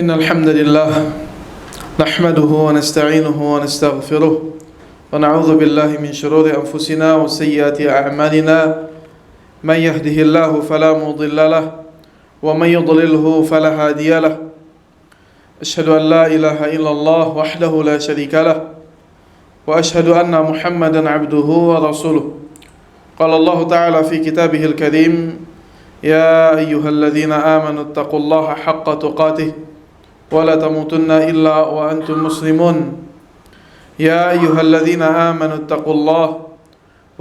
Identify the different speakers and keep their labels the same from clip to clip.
Speaker 1: إن الحمد لله نحمده ونستعينه ونستغفره ونعوذ بالله من شرور أنفسنا وسيئات أعمالنا من يهده الله فلا مضل له ومن يضلله فلا هادي له أشهد أن لا إله إلا الله وحده لا شريك له وأشهد أن محمدا عبده ورسوله قال الله تعالى في كتابه الكريم يا أيها الذين آمنوا اتقوا الله حق تقاته ولا تموتن إلا وأنتم مسلمون يا أيها الذين آمنوا اتقوا الله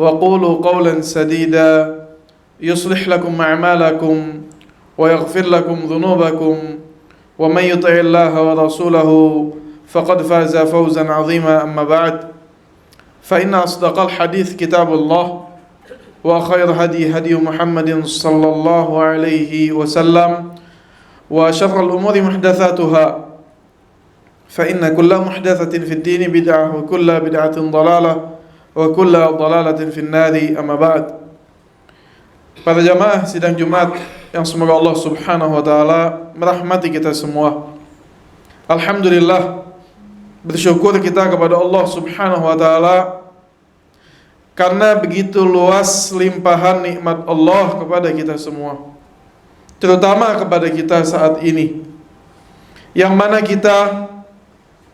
Speaker 1: وقولوا قولا سديدا يصلح لكم أعمالكم ويغفر لكم ذنوبكم ومن يطع الله ورسوله فقد فاز فوزا عظيما. أما بعد فإن أصدق الحديث كتاب الله وخير هدي محمد صلى الله عليه وسلم وشر الأمور محدثاتها فإن كل محدثة في الدين بدعة وكل بدعة ضلالة وكل ضلالة في النار. أما بعد. Para jamaah sidang Jumat yang semoga Allah Subhanahu wa taala merahmati kita semua. Alhamdulillah, bersyukur kita kepada Allah Subhanahu wa taala karena begitu luas limpahan nikmat Allah kepada kita semua, terutama kepada kita saat ini, yang mana kita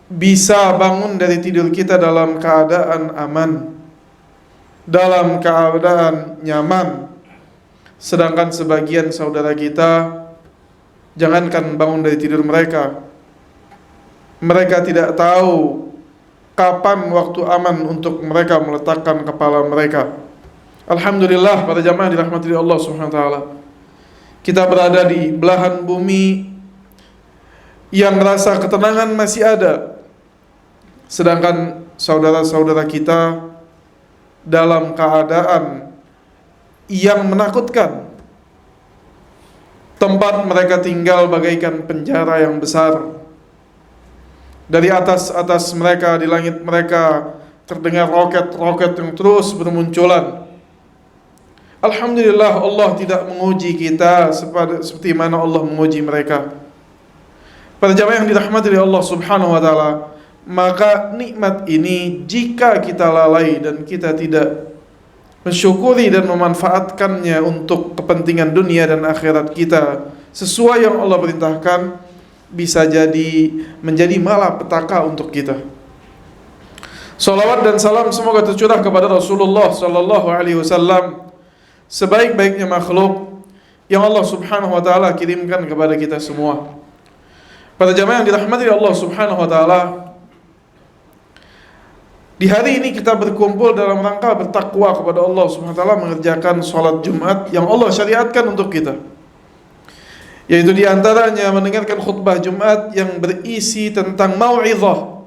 Speaker 1: bisa bangun dari tidur kita dalam keadaan aman, dalam keadaan nyaman. Sedangkan sebagian saudara kita, jangankan bangun dari tidur mereka tidak tahu kapan waktu aman untuk mereka meletakkan kepala mereka. Alhamdulillah, para jamaah dirahmati Allah Subhanahu wa taala, kita berada di belahan bumi yang rasa ketenangan masih ada, sedangkan saudara-saudara kita dalam keadaan yang menakutkan. Tempat mereka tinggal bagaikan penjara yang besar. Dari atas mereka, di langit mereka terdengar roket-roket yang terus bermunculan. Alhamdulillah, Allah tidak menguji kita seperti mana Allah menguji mereka. Para jamaah yang dirahmati oleh Allah Subhanahu wa taala, maka nikmat ini jika kita lalai dan kita tidak mensyukuri dan memanfaatkannya untuk kepentingan dunia dan akhirat kita sesuai yang Allah perintahkan, bisa jadi menjadi malapetaka untuk kita. Salawat dan salam semoga tercurah kepada Rasulullah sallallahu alaihi wasallam, sebaik-baiknya makhluk yang Allah Subhanahu wa taala kirimkan kepada kita semua. Para jamaah yang dirahmati Allah Subhanahu wa taala, di hari ini kita berkumpul dalam rangka bertakwa kepada Allah Subhanahu wa taala, mengerjakan salat Jumat yang Allah syariatkan untuk kita. Yaitu diantaranya mendengarkan khutbah Jumat yang berisi tentang mau'izah,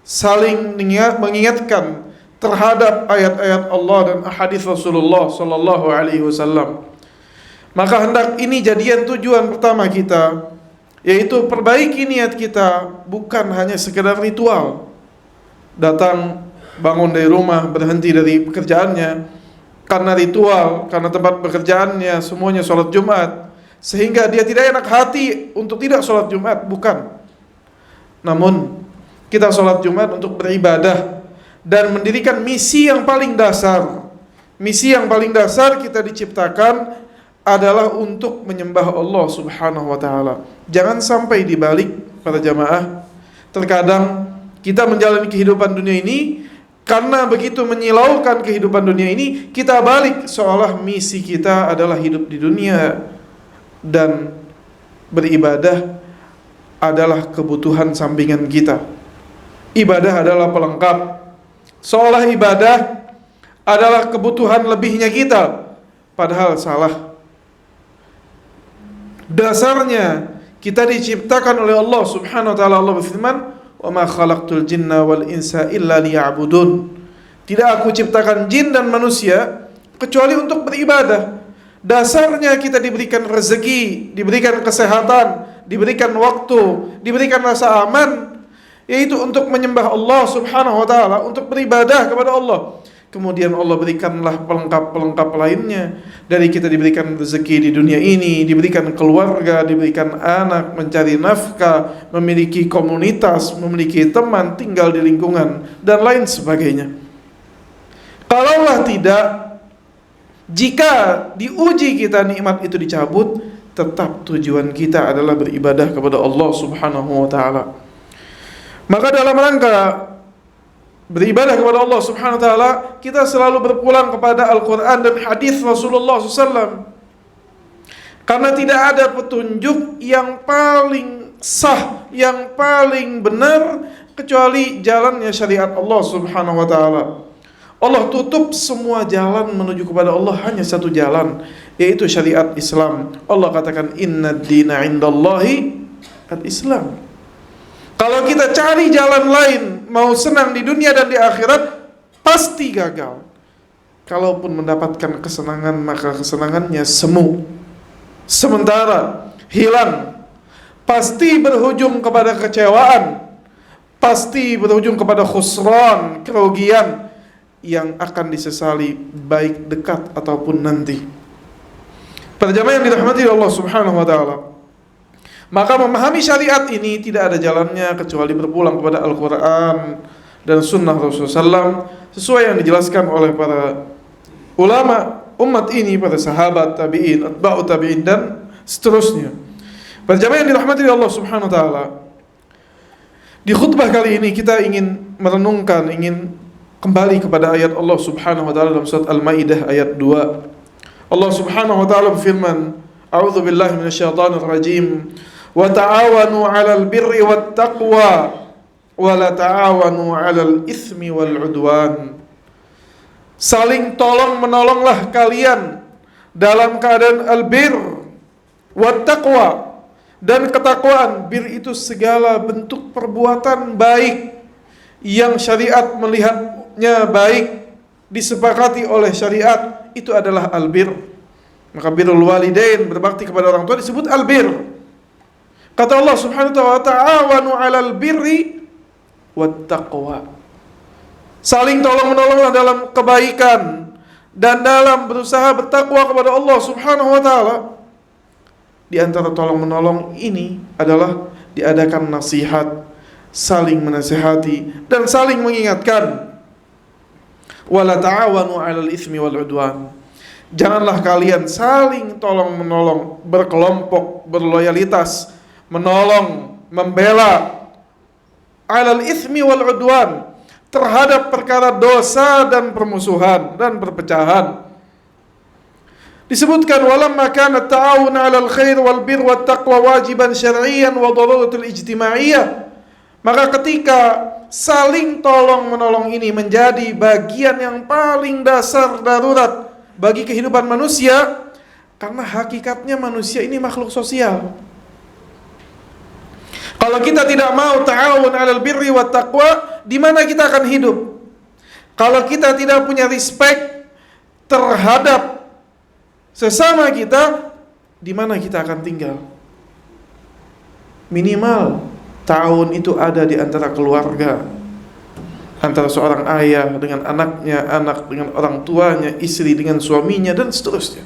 Speaker 1: saling mengingatkan terhadap ayat-ayat Allah dan hadis Rasulullah sallallahu alaihi wasallam. Maka hendak ini jadian tujuan pertama kita, yaitu perbaiki niat kita, bukan hanya sekedar ritual. Datang, bangun dari rumah, berhenti dari pekerjaannya karena ritual, karena tempat pekerjaannya semuanya sholat Jumat, sehingga dia tidak enak hati untuk tidak sholat Jumat. Bukan. Namun kita sholat Jumat untuk beribadah dan mendirikan misi yang paling dasar. Misi yang paling dasar kita diciptakan adalah untuk menyembah Allah Subhanahu wa taala. Jangan sampai dibalik, para jamaah. Terkadang kita menjalani kehidupan dunia ini, karena begitu menyilaukan kehidupan dunia ini, kita balik seolah misi kita adalah hidup di dunia dan beribadah adalah kebutuhan sampingan kita. Ibadah adalah pelengkap, seolah ibadah adalah kebutuhan lebihnya kita, padahal salah. Dasarnya kita diciptakan oleh Allah Subhanahu wa taala. Allah berfirman, "Wa ma khalaqtul jinna wal insa illa liya'budun." Tidak aku ciptakan jin dan manusia kecuali untuk beribadah. Dasarnya kita diberikan rezeki, diberikan kesehatan, diberikan waktu, diberikan rasa aman, yaitu untuk menyembah Allah Subhanahu wa taala, untuk beribadah kepada Allah. kemudian Allah berikanlah pelengkap-pelengkap lainnya. Dari kita diberikan rezeki di dunia ini, diberikan keluarga, diberikan anak, mencari nafkah, memiliki komunitas, memiliki teman, tinggal di lingkungan, dan lain sebagainya. Kalaulah tidak, jika diuji kita nikmat itu dicabut, tetap tujuan kita adalah beribadah kepada Allah Subhanahu wa ta'ala. Maka dalam rangka beribadah kepada Allah Subhanahu wa ta'ala, kita selalu berpulang kepada Al-Quran dan hadis Rasulullah SAW. Karena tidak ada petunjuk yang paling sah, yang paling benar kecuali jalannya syariat Allah Subhanahu wa ta'ala. Allah tutup semua jalan menuju kepada Allah, hanya satu jalan, yaitu syariat Islam. Allah katakan inna dina indallahi al-Islam. Kalau kita cari jalan lain, mau senang di dunia dan di akhirat, pasti gagal. Kalaupun mendapatkan kesenangan, maka kesenangannya semu, sementara, hilang. Pasti berujung kepada kecewaan, pasti berujung kepada khusran, kerugian yang akan disesali baik dekat ataupun nanti. Para jamaah yang dirahmati Allah Subhanahu wa ta'ala, maka memahami syariat ini tidak ada jalannya kecuali berpulang kepada Al-Quran dan Sunnah Rasulullah SAW, sesuai yang dijelaskan oleh para ulama umat ini, para sahabat, tabi'in, atba'u tabi'in, dan seterusnya. Para jamaah yang dirahmati Allah Subhanahu wa ta'ala, di khutbah kali ini kita ingin merenungkan, ingin kembali kepada ayat Allah Subhanahu wa ta'ala dalam surat Al-Maidah ayat 2. Allah Subhanahu wa ta'ala berfirman, A'udzu billahi minasyaitonir rajim. Wa ta'awanu 'alal birri wat taqwa wa la ta'awanu 'alal itsmi wal 'udwan. Saling tolong-menolonglah kalian dalam keadaan al-bir wat taqwa, dan ketakwaan. Bir itu segala bentuk perbuatan baik yang syariat melihatnya baik, disepakati oleh syariat, itu adalah albir. Maka birrul walidain, berbakti kepada orang tua, disebut albir. Kata Allah Subhanahu wa ta'awanu 'alal birri wat taqwa. Saling tolong-menolonglah dalam kebaikan dan dalam berusaha bertakwa kepada Allah Subhanahu wa ta'ala. Di antara tolong-menolong ini adalah diadakan nasihat, saling menasihati dan saling mengingatkan. Wala ta'awanu 'alal itsmi wal 'udwan. Janganlah kalian saling tolong-menolong, berkelompok, berloyalitas, menolong, membela 'alal itsmi wal 'udwan, terhadap perkara dosa dan permusuhan dan perpecahan. Disebutkan walamma kana ta'awun 'alal khair wal bir wat taqwa wajiban syar'iyyan wa daruratul ijtima'iyyah. Maka ketika saling tolong-menolong ini menjadi bagian yang paling dasar, darurat bagi kehidupan manusia, karena hakikatnya manusia ini makhluk sosial. Kalau kita tidak mau ta'awun 'alal birri wat taqwa, di mana kita akan hidup? Kalau kita tidak punya respect terhadap sesama kita, di mana kita akan tinggal? Minimal ta'awun itu ada di antara keluarga, antara seorang ayah dengan anaknya, anak dengan orang tuanya, istri dengan suaminya, dan seterusnya.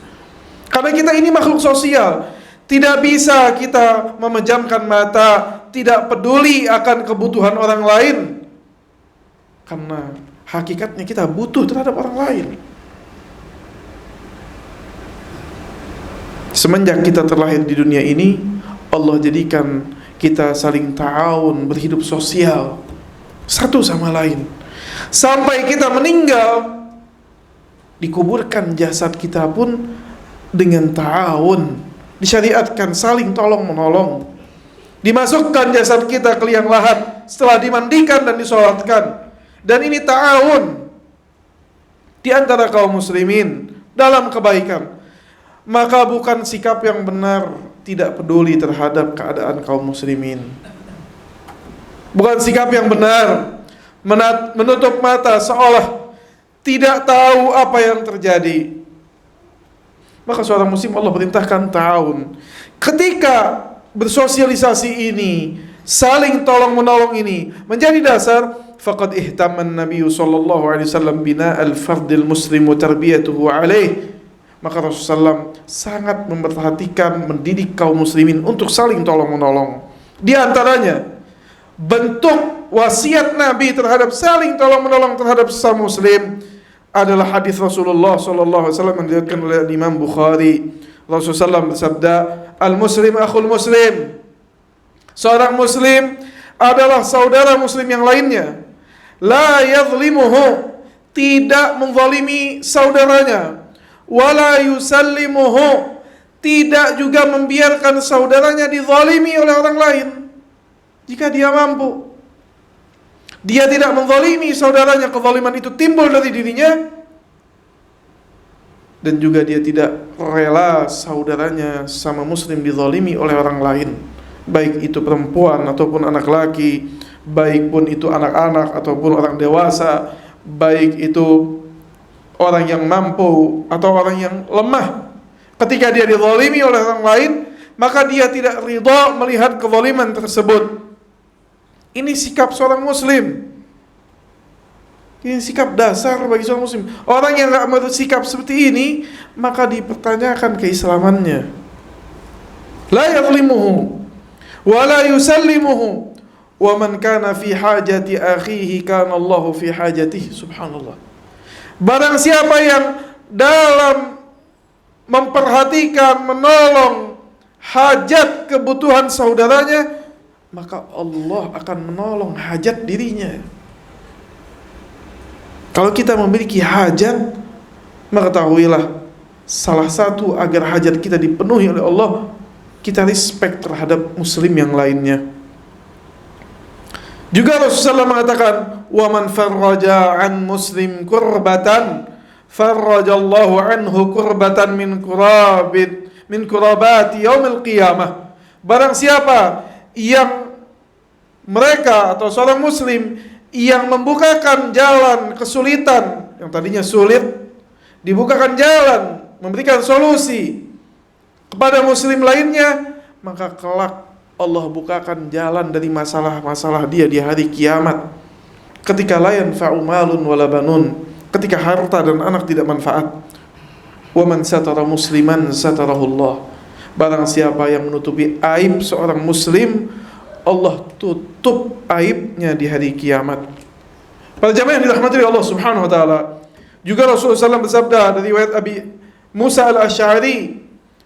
Speaker 1: Karena kita ini makhluk sosial, tidak bisa kita memejamkan mata, tidak peduli akan kebutuhan orang lain, karena hakikatnya kita butuh terhadap orang lain. Semenjak kita terlahir di dunia ini, Allah jadikan kita saling ta'awun, berhidup sosial satu sama lain. Sampai kita meninggal, dikuburkan jasad kita pun dengan ta'awun, disyariatkan saling tolong-menolong. Dimasukkan jasad kita ke liang lahat setelah dimandikan dan disolatkan. Dan ini ta'awun di antara kaum muslimin dalam kebaikan. Maka bukan sikap yang benar tidak peduli terhadap keadaan kaum muslimin. Bukan sikap yang benar menutup mata seolah tidak tahu apa yang terjadi. Maka seorang muslim Allah perintahkan ta'awun. Ketika bersosialisasi ini saling tolong menolong ini menjadi dasar, faqad ihtamman Nabi sallallahu alaihi wasallam bina al-fardil muslim wa tarbiyatuhu alaih. Maka Rasulullah sangat memperhatikan mendidik kaum muslimin untuk saling tolong menolong. Di antaranya bentuk wasiat Nabi terhadap saling tolong menolong terhadap sesama muslim adalah hadis Rasulullah sallallahu alaihi wasallam yang diriwayatkan oleh Imam Bukhari. Rasulullah bersabda, "Al-muslim akhul muslim." Seorang muslim adalah saudara muslim yang lainnya. La yadhlimuhu, tidak menzalimi saudaranya. Wala yusallimuhu, tidak juga membiarkan saudaranya dizalimi oleh orang lain. Jika dia mampu, dia tidak menzalimi saudaranya, kezaliman itu timbul dari dirinya, dan juga dia tidak rela saudaranya sama muslim dizalimi oleh orang lain, baik itu perempuan ataupun anak laki, baik pun itu anak-anak ataupun orang dewasa, baik itu orang yang mampu atau orang yang lemah. Ketika dia dizalimi oleh orang lain, maka dia tidak ridha melihat kezaliman tersebut. Ini sikap seorang muslim. Ini sikap dasar bagi seorang muslim. Orang yang tidak bersikap seperti ini, maka dipertanyakan keislamannya. La yadhlimuhu wa la yusallimuhu wa man kana fi hajati akhihi kana Allahu fi hajatihi. Subhanallah. Barang siapa yang dalam memperhatikan, menolong hajat kebutuhan saudaranya, maka Allah akan menolong hajat dirinya. Kalau kita memiliki hajat, maka ketahuilah salah satu agar hajat kita dipenuhi oleh Allah, kita respect terhadap muslim yang lainnya. Juga Rasulullah mengatakan, "Wa man farraja an muslim kurbatan, farrajallahu anhu kurbatan min kurabati yaumil qiyamah." Barang siapa yang mereka atau seorang muslim yang membukakan jalan kesulitan yang tadinya sulit, dibukakan jalan, memberikan solusi kepada muslim lainnya, maka kelak Allah bukakan jalan dari masalah-masalah dia di hari kiamat. Ketika la yanfa'u malun wala banun, ketika harta dan anak tidak manfaat. Wa man satara musliman satarahullah. Barang siapa yang menutupi aib seorang muslim, Allah tutup aibnya di hari kiamat. Para jamaah yang dirahmati oleh Allah Subhanahu wa taala, juga Rasulullah SAW bersabda dari riwayat Abi Musa al-Asy'ari,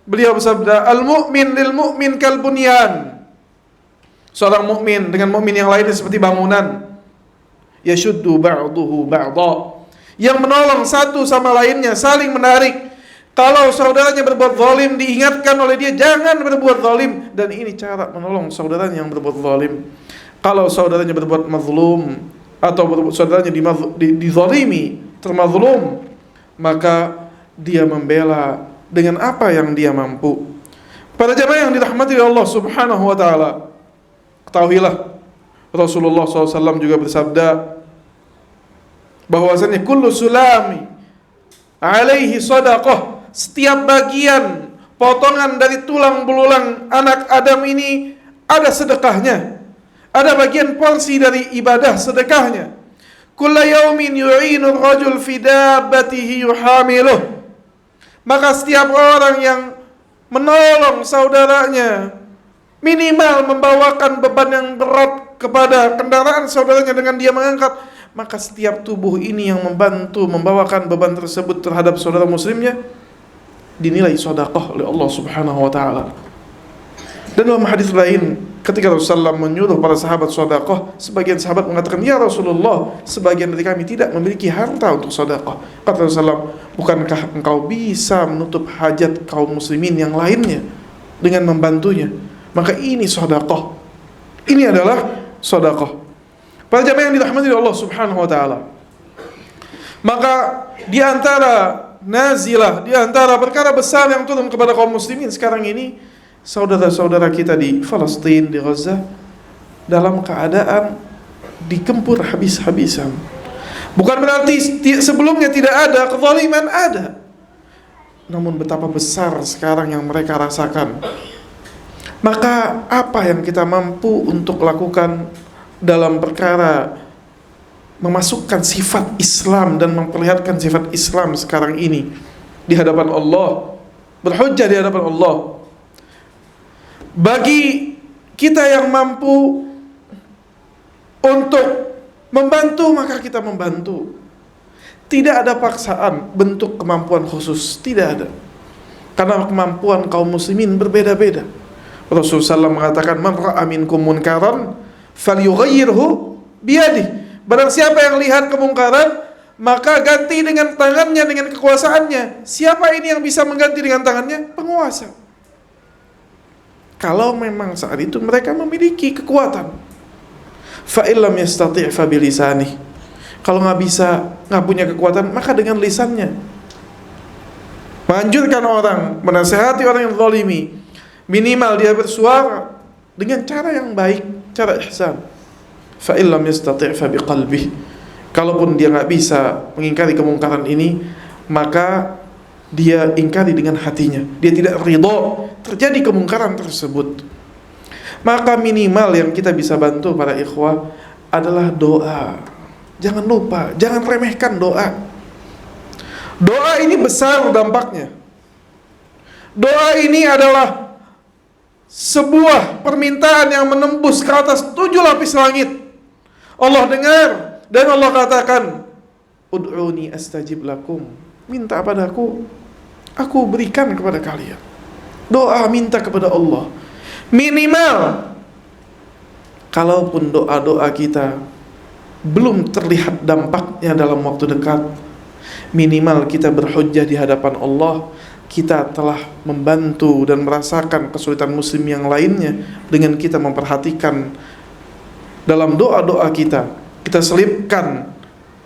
Speaker 1: beliau bersabda, "Al-mu'min lil mu'min kal bunyan." Seorang mukmin dengan mukmin yang lainnya seperti bangunan. Yashuddu ba'duhu ba'dha. Yang menolong satu sama lainnya, saling menarik. Kalau saudaranya berbuat zalim, diingatkan oleh dia, jangan berbuat zalim. Dan ini cara menolong saudaranya yang berbuat zalim. Kalau saudaranya berbuat mazlum, atau saudaranya dizalimi, termazlum, maka dia membela dengan apa yang dia mampu. Para jamaah yang dirahmati Allah Subhanahu wa taala, ketahuilah Rasulullah SAW juga bersabda bahwasanya kullu sulami alaihi sadaqah, setiap bagian potongan dari tulang belulang anak Adam ini ada sedekahnya, ada bagian porsi dari ibadah sedekahnya. Kullu yaumin yu'inu ar-rajul fi dabbatihi yuhamiluh. Maka setiap orang yang menolong saudaranya, minimal membawakan beban yang berat kepada kendaraan saudaranya dengan dia mengangkat, maka setiap tubuh ini yang membantu membawakan beban tersebut terhadap saudara muslimnya dinilai sedekah oleh Allah Subhanahu wa taala. Dan dalam hadis lain, ketika Rasulullah menyuruh para sahabat sedekah, sebagian sahabat mengatakan, "Ya Rasulullah, sebagian dari kami tidak memiliki harta untuk sedekah." Kata Rasulullah, "Bukankah engkau bisa menutup hajat kaum muslimin yang lainnya dengan membantunya? Maka ini sedekah." Ini adalah sedekah. Para jamaah yang dirahmati Allah Subhanahu wa taala, maka di antara nazilah, di antara perkara besar yang turun kepada kaum muslimin sekarang ini, saudara-saudara kita di Palestina, di Gaza, dalam keadaan dikempur habis-habisan. Bukan berarti sebelumnya tidak ada kezaliman, ada. Namun betapa besar sekarang yang mereka rasakan. Maka apa yang kita mampu untuk lakukan dalam perkara memasukkan sifat Islam dan memperlihatkan sifat Islam sekarang ini di hadapan Allah, berhujjah di hadapan Allah. Bagi kita yang mampu untuk membantu, maka kita membantu. Tidak ada paksaan bentuk kemampuan khusus, tidak ada. Karena kemampuan kaum muslimin berbeda-beda. Rasulullah SAW mengatakan, man ra'a minkum munkaran falyughayyirhu biyadihi. Barang siapa yang lihat kemungkaran, maka ganti dengan tangannya, dengan kekuasaannya. Siapa ini yang bisa mengganti dengan tangannya? Penguasa. Kalau memang saat itu mereka memiliki kekuatan. Fa illam yastati' fa bilisanih. Kalau nggak bisa, nggak punya kekuatan, maka dengan lisannya. Menganjurkan orang, menasihati orang yang zalimi, minimal dia bersuara dengan cara yang baik, cara ihsan. Fa illam yastati' fa biqalbih. Kalaupun dia nggak bisa mengingkari kemungkaran ini, maka dia ingkari dengan hatinya. Dia tidak ridha terjadi kemungkaran tersebut. Maka minimal yang kita bisa bantu para ikhwah adalah doa. Jangan lupa, jangan remehkan doa. Doa ini besar dampaknya. Doa ini adalah sebuah permintaan yang menembus ke atas 7 lapis langit. Allah dengar dan Allah katakan, ud'uni astajib lakum. Minta padaku, aku berikan kepada kalian. Doa minta kepada Allah. Minimal, kalaupun doa-doa kita belum terlihat dampaknya dalam waktu dekat, minimal kita berhujjah di hadapan Allah, kita telah membantu dan merasakan kesulitan muslim yang lainnya dengan kita memperhatikan dalam doa-doa kita. Kita selipkan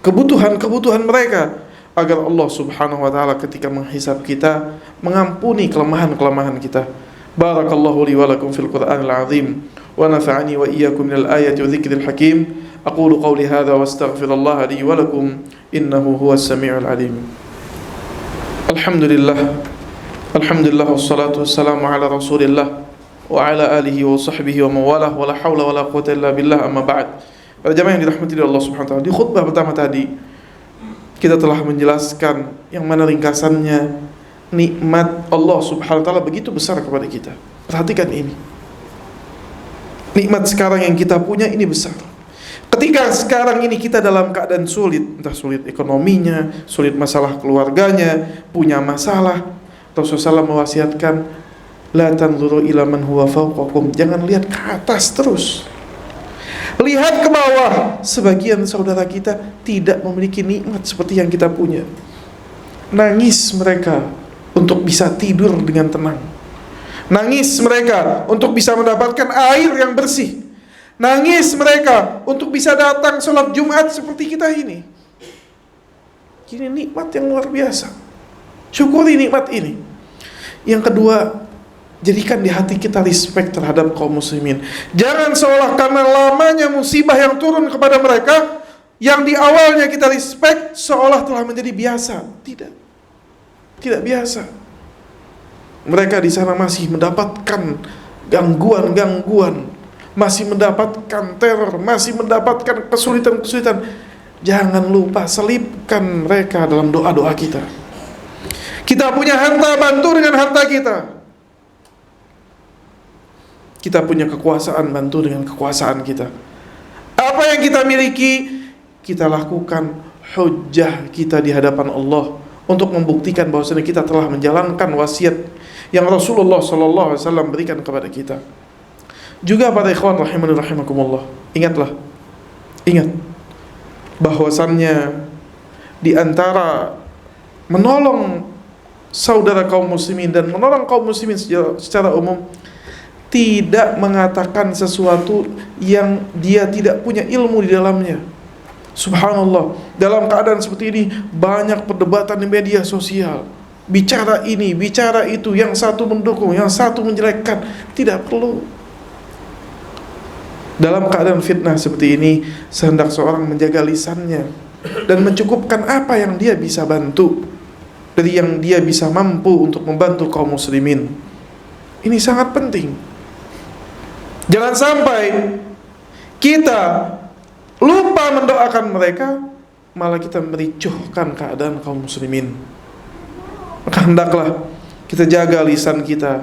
Speaker 1: kebutuhan-kebutuhan mereka agar Allah Subhanahu wa taala ketika menghisab kita mengampuni kelemahan-kelemahan kita. Barakallahu li wa lakum fil Qur'anil azim wa nafa'ani wa iyyakum minal ayati wa dzikril hakim. Aqulu qawli hadza wa astaghfirullah li wa lakum innahu huwas samiul alim. Alhamdulillah wassalatu wassalamu ala Rasulillah wa ala alihi wa sahbihi wa mawalah wa la haula wa la quwwata illa billah, amma ba'd. Para jamaah yang dirahmati oleh Allah Subhanahu wa taala, di khutbah pertama tadi kita telah menjelaskan yang mana ringkasannya nikmat Allah Subhanahu wa taala begitu besar kepada kita. Perhatikan ini. Nikmat sekarang yang kita punya ini besar. Ketika sekarang ini kita dalam keadaan sulit, entah sulit ekonominya, sulit masalah keluarganya, punya masalah, Rasulullah SAW mewasiatkan, la tanzuru ila man huwa fawqakum. Jangan lihat ke atas terus. Lihat ke bawah. Sebagian saudara kita tidak memiliki nikmat seperti yang kita punya. Nangis mereka untuk bisa tidur dengan tenang. Nangis mereka untuk bisa mendapatkan air yang bersih. Nangis mereka untuk bisa datang sholat Jumat seperti kita ini. Ini nikmat yang luar biasa. Syukuri nikmat ini. Yang kedua, jadikan di hati kita respect terhadap kaum muslimin. Jangan seolah karena lamanya musibah yang turun kepada mereka, yang di awalnya kita respect, seolah telah menjadi biasa. Tidak biasa. Mereka di sana masih mendapatkan gangguan-gangguan, masih mendapatkan teror, masih mendapatkan kesulitan-kesulitan. Jangan lupa selipkan mereka dalam doa-doa kita. Kita punya harta, bantu dengan harta kita. Kita punya kekuasaan, bantu dengan kekuasaan kita. Apa yang kita miliki, kita lakukan hujjah kita di hadapan Allah untuk membuktikan bahwasanya kita telah menjalankan wasiat yang Rasulullah SAW berikan kepada kita. Juga para ikhwan rahimani rahimakumullah, ingat bahwasannya di antara menolong saudara kaum muslimin dan menolong kaum muslimin secara umum, tidak mengatakan sesuatu yang dia tidak punya ilmu di dalamnya. Subhanallah, dalam keadaan seperti ini banyak perdebatan di media sosial. Bicara ini, bicara itu, yang satu mendukung, yang satu menjelekkan. Tidak perlu. Dalam keadaan fitnah seperti ini, sehendak seorang menjaga lisannya dan mencukupkan apa yang dia bisa bantu dari yang dia bisa mampu untuk membantu kaum muslimin. Ini sangat penting. Jangan sampai kita lupa mendoakan mereka, malah kita mericuhkan keadaan kaum muslimin. Maka hendaklah kita jaga lisan kita.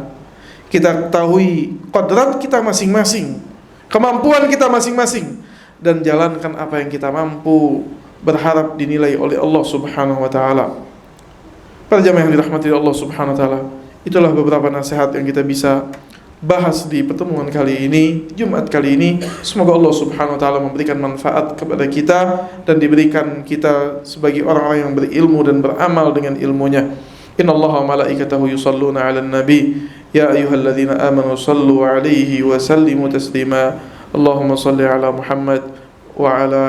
Speaker 1: Kita ketahui kodrat kita masing-masing, kemampuan kita masing-masing, dan jalankan apa yang kita mampu, berharap dinilai oleh Allah Subhanahu wa taala. Para jamaah yang dirahmati Allah Subhanahu wa taala, itulah beberapa nasihat yang kita bisa bahas di pertemuan kali ini, Jumat kali ini. Semoga Allah Subhanahu wa taala memberikan manfaat kepada kita dan diberikan kita sebagai orang-orang yang berilmu dan beramal dengan ilmunya. Innallaha wa malaikatahu yusalluna 'alan nabi ya ayyuhalladzina amanu sallu 'alaihi wa sallimu taslima. Allahumma salli 'ala Muhammad wa 'ala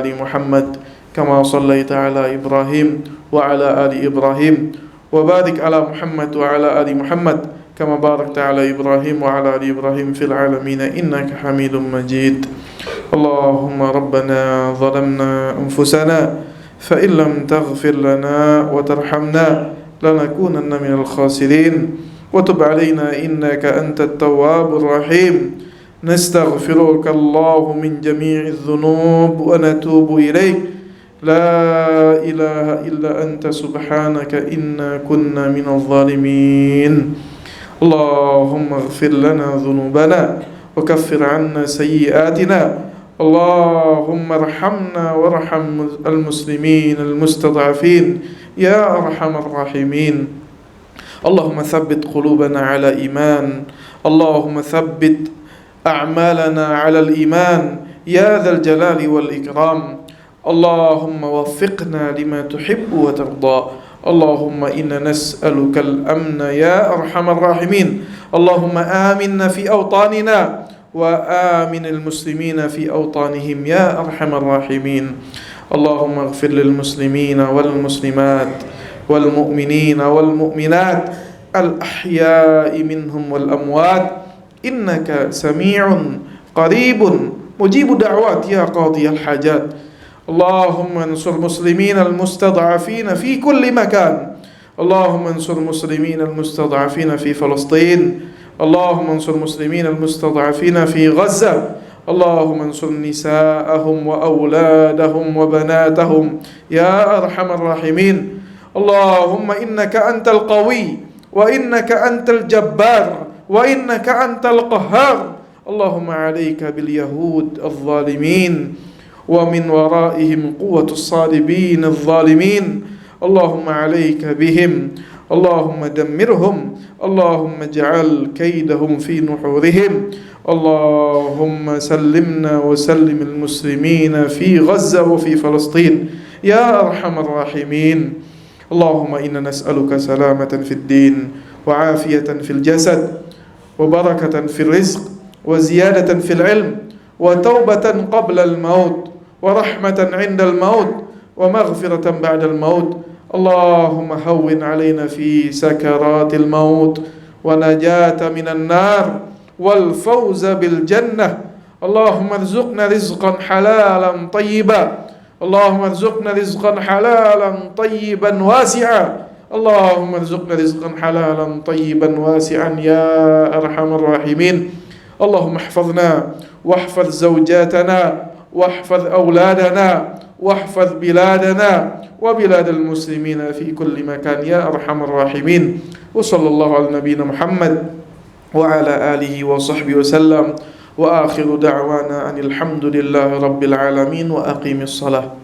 Speaker 1: ali Muhammad kama shallaita 'ala Ibrahim wa 'ala ali Ibrahim wa barik 'ala Muhammad wa 'ala ali Muhammad كما باركت على إبراهيم وعلى آل إبراهيم في العالمين إنك حميد مجيد. اللهم ربنا ظلمنا أنفسنا فإن لم تغفر لنا وترحمنا لنكونن من الخاسرين وتب علينا إنك أنت التواب الرحيم. نستغفرك الله من جميع الذنوب ونتوب إليك. لا إله إلا أنت سبحانك إنا كنا من الظالمين. اللهم اغفر لنا ذنوبنا وكفر عنا سيئاتنا. اللهم ارحمنا وارحم المسلمين المستضعفين يا أرحم الراحمين. اللهم ثبت قلوبنا على إيمان. اللهم ثبت أعمالنا على الإيمان يا ذا الجلال والإكرام. اللهم وفقنا لما تحب وترضى. اللهم إنا نسألك الأمن يا أرحم الراحمين. اللهم آمنا في أوطاننا وآمن المسلمين في أوطانهم يا أرحم الراحمين. اللهم اغفر للمسلمين والمسلمات والمؤمنين والمؤمنات الأحياء منهم والأموات إنك سميع قريب مجيب دعوات يا قاضي الحاجات. اللهم انصر المسلمين المستضعفين في كل مكان. اللهم انصر المسلمين المستضعفين في فلسطين. اللهم انصر المسلمين المستضعفين في غزة. اللهم انصر نساءهم وأولادهم وبناتهم يا أرحم الراحمين. اللهم إنك أنت القوي وإنك أنت الجبار وإنك أنت القهار. اللهم عليك باليهود الظالمين ومن ورائهم قوة الصالبين الظالمين. اللهم عليك بهم. اللهم دمرهم. اللهم اجعل كيدهم في نحورهم. اللهم سلمنا وسلم المسلمين في غزة وفي فلسطين يا أرحم الراحمين. اللهم إنا نسألك سلامة في الدين وعافية في الجسد وبركة في الرزق وزيادة في العلم وتوبة قبل الموت ورحمة عند الموت ومغفرة بعد الموت. اللهم هون علينا في سكرات الموت ونجاة من النار والفوز بالجنة. اللهم ارزقنا رزقا حلالا طيبا. اللهم ارزقنا رزقا حلالا طيبا واسعا. اللهم ارزقنا رزقا حلالا طيبا واسعا يا أرحم الراحمين. اللهم احفظنا واحفظ زوجاتنا واحفظ أولادنا واحفظ بلادنا وبلاد المسلمين في كل مكان يا أرحم الراحمين. وصلى الله على نبينا محمد وعلى آله وصحبه وسلم. وآخر دعوانا أن الحمد لله رب العالمين وأقيم الصلاة.